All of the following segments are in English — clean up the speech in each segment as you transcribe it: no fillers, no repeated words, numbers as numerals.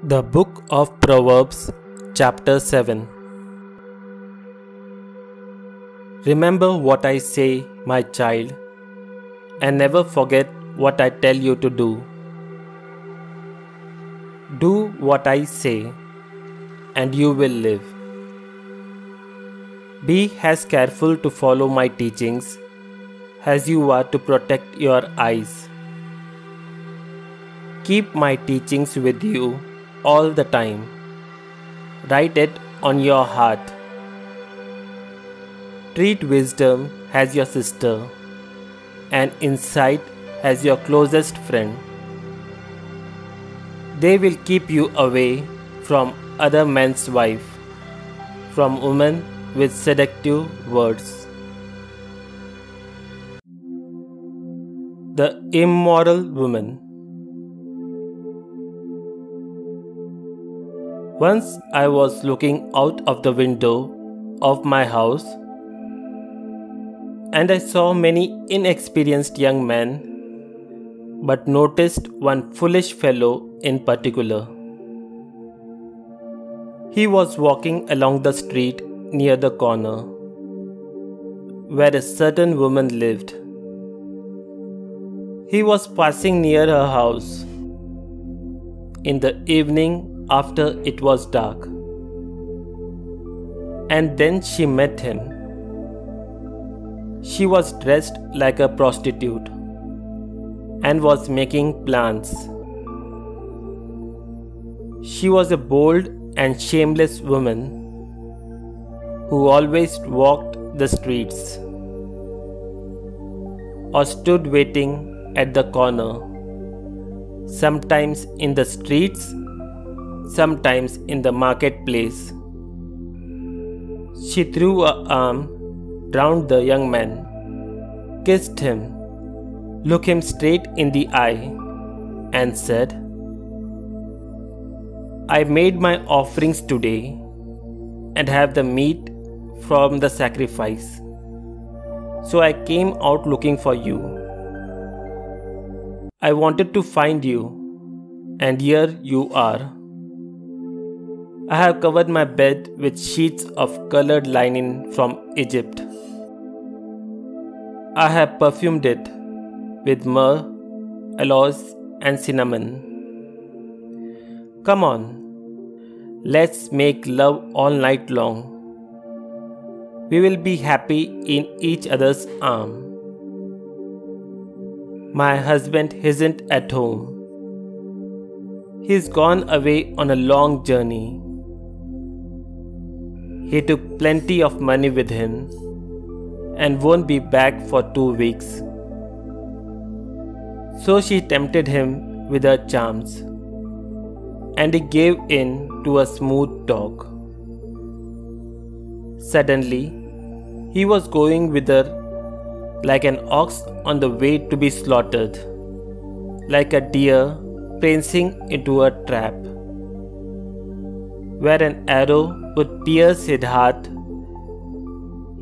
The Book of Proverbs, Chapter 7. Remember what I say, my child, and never forget what I tell you to do. Do what I say, and you will live. Be as careful to follow my teachings as you are to protect your eyes. Keep my teachings with you all the time. Write it on your heart. Treat wisdom as your sister and insight as your closest friend. They will keep you away from other men's wives, from women with seductive words. The immoral woman. Once I was looking out of the window of my house and I saw many inexperienced young men, but noticed one foolish fellow in particular. He was walking along the street near the corner where a certain woman lived. He was passing near her house in the evening after it was dark, and then she met him. She was dressed like a prostitute and was making plans. She was a bold and shameless woman who always walked the streets or stood waiting at the corner, sometimes in the streets, sometimes in the marketplace. She threw her arm round the young man, kissed him, looked him straight in the eye, and said, "I made my offerings today and have the meat from the sacrifice. So I came out looking for you. I wanted to find you, and here you are. I have covered my bed with sheets of colored linen from Egypt. I have perfumed it with myrrh, aloes, and cinnamon. Come on, let's make love all night long. We will be happy in each other's arms. My husband isn't at home. He's gone away on a long journey. He took plenty of money with him and won't be back for 2 weeks." So she tempted him with her charms, and he gave in to a smooth talk. Suddenly, he was going with her like an ox on the way to be slaughtered, like a deer prancing into a trap, where an arrow would pierce his heart.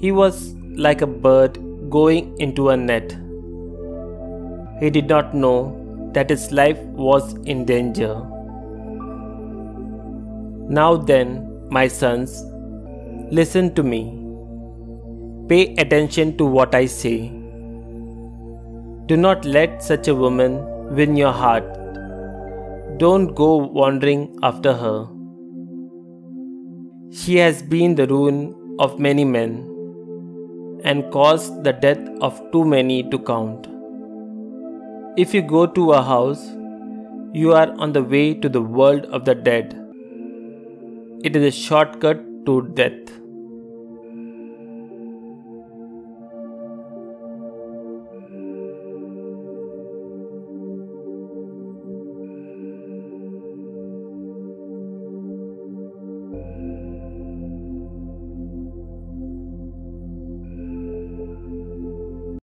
He was like a bird going into a net. He did not know that his life was in danger. Now then, my sons, listen to me. Pay attention to what I say. Do not let such a woman win your heart. Don't go wandering after her. She has been the ruin of many men and caused the death of too many to count. If you go to a house, you are on the way to the world of the dead. It is a shortcut to death.